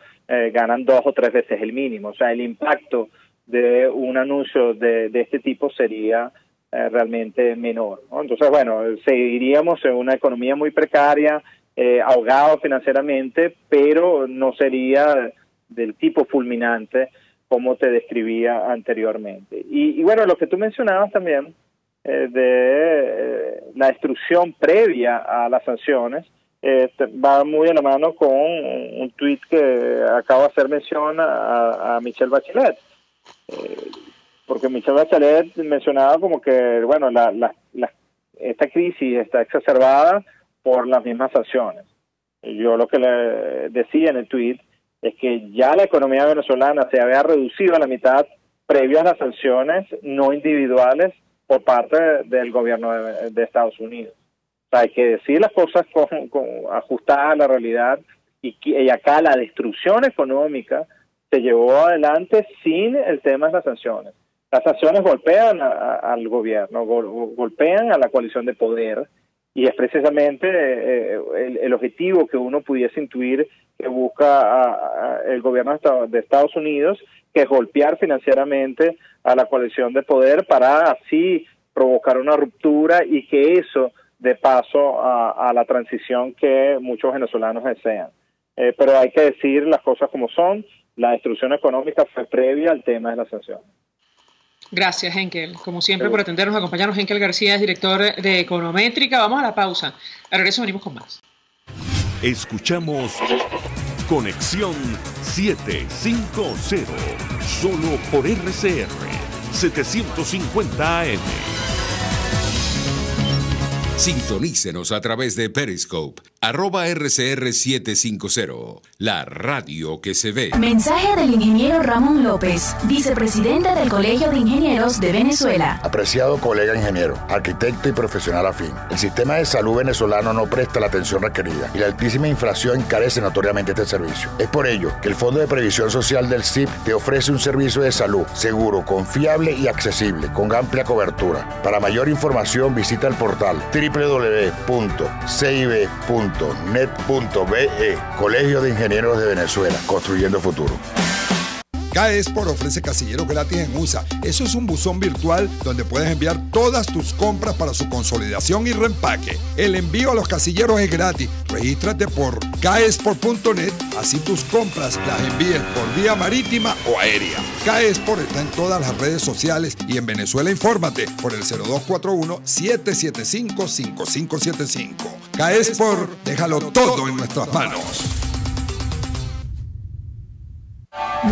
ganan 2 o 3 veces el mínimo. O sea, el impacto de un anuncio de este tipo sería realmente menor, ¿no? Entonces, bueno, seguiríamos en una economía muy precaria, ahogados financieramente, pero no sería del tipo fulminante como te describía anteriormente. Y bueno, lo que tú mencionabas también de la instrucción previa a las sanciones va muy de la mano con un tuit que acabo de hacer mención a Michelle Bachelet, porque Michelle Bachelet mencionaba como que, bueno, esta crisis está exacerbada por las mismas sanciones. Yo lo que le decía en el tuit es que ya la economía venezolana se había reducido a la mitad previo a las sanciones no individuales por parte del gobierno de Estados Unidos. O sea, hay que decir las cosas ajustadas a la realidad, y acá la destrucción económica se llevó adelante sin el tema de las sanciones. Las sanciones golpean al gobierno, golpean a la coalición de poder, y es precisamente el objetivo que uno pudiese intuir que busca el gobierno de Estados Unidos, que es golpear financieramente a la coalición de poder para así provocar una ruptura y que eso dé paso a la transición que muchos venezolanos desean. Pero hay que decir las cosas como son. La destrucción económica fue previa al tema de las sanciones. Gracias, Henkel. Como siempre, por atendernos, acompañarnos. Henkel García es director de Econométrica. Vamos a la pausa. Al regreso venimos con más. Escuchamos Conexión 750, solo por RCR 750 AM. Sintonícenos a través de Periscope, @RCR750, la radio que se ve. Mensaje del ingeniero Ramón López, vicepresidente del Colegio de Ingenieros de Venezuela. Apreciado colega ingeniero, arquitecto y profesional afín, el sistema de salud venezolano no presta la atención requerida y la altísima inflación encarece notoriamente este servicio. Es por ello que el Fondo de Previsión Social del CIP te ofrece un servicio de salud seguro, confiable y accesible, con amplia cobertura. Para mayor información visita el portal www.cib.net.be, Colegio de Ingenieros de Venezuela, construyendo futuro. CAESPOR ofrece casilleros gratis en USA. Eso es un buzón virtual donde puedes enviar todas tus compras para su consolidación y reempaque. El envío a los casilleros es gratis. Regístrate por caesport.net, así tus compras las envíes por vía marítima o aérea. CAESPOR está en todas las redes sociales y en Venezuela infórmate por el 0241-775-5575. CAESPOR, déjalo todo en nuestras manos.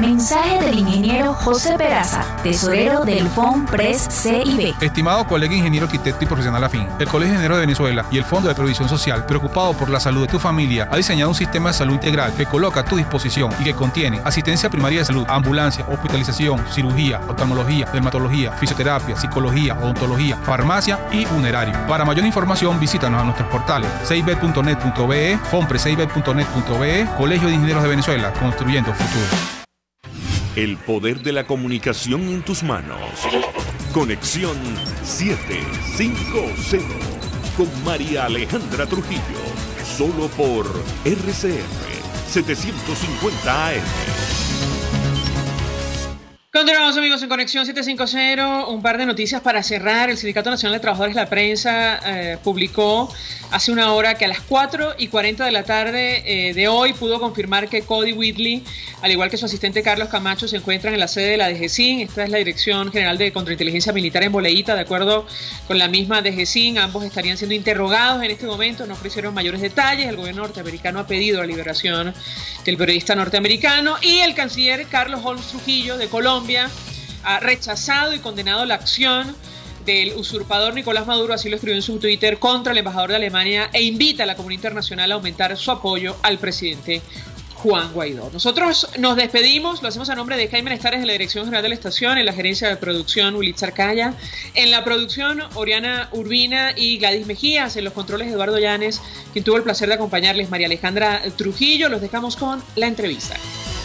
Mensaje del ingeniero José Peraza, tesorero del FONPRES CIB. Estimado colega ingeniero, arquitecto y profesional afín, el Colegio de Ingenieros de Venezuela y el Fondo de Previsión Social, preocupado por la salud de tu familia, ha diseñado un sistema de salud integral que coloca a tu disposición y que contiene asistencia primaria de salud, ambulancia, hospitalización, cirugía, oftalmología, dermatología, fisioterapia, psicología, odontología, farmacia y funerario. Para mayor información, visítanos a nuestros portales cib.net.be, fonprescib.net.be, Colegio de Ingenieros de Venezuela, construyendo futuro. El poder de la comunicación en tus manos. Conexión 750 con María Alejandra Trujillo. Solo por RCR 750 AM. Continuamos, amigos, en Conexión 750. Un par de noticias para cerrar. El Sindicato Nacional de Trabajadores de la Prensa publicó hace una hora que a las 4:40 de la tarde de hoy pudo confirmar que Cody Whitley, al igual que su asistente Carlos Camacho, se encuentran en la sede de la DGCIN. Esta es la Dirección General de Contrainteligencia Militar en Boleíta. De acuerdo con la misma DGCIN, ambos estarían siendo interrogados en este momento. No ofrecieron mayores detalles. El gobierno norteamericano ha pedido la liberación del periodista norteamericano, y el canciller Carlos Holmes Trujillo de Colombia ha rechazado y condenado la acción del usurpador Nicolás Maduro, así lo escribió en su Twitter, contra el embajador de Alemania e invita a la comunidad internacional a aumentar su apoyo al presidente Juan Guaidó. Nosotros nos despedimos, lo hacemos a nombre de Jaime Nestares de la Dirección General de la Estación, en la gerencia de producción Ulitza Arcaya, en la producción Oriana Urbina y Gladys Mejías, en los controles Eduardo Llanes, quien tuvo el placer de acompañarles, María Alejandra Trujillo. Los dejamos con la entrevista.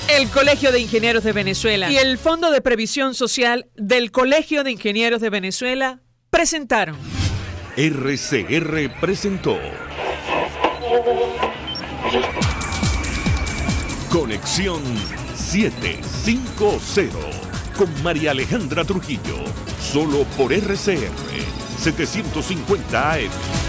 El Colegio de Ingenieros de Venezuela y el Fondo de Previsión Social del Colegio de Ingenieros de Venezuela presentaron. RCR presentó Conexión 750 con María Alejandra Trujillo, solo por RCR 750 AM.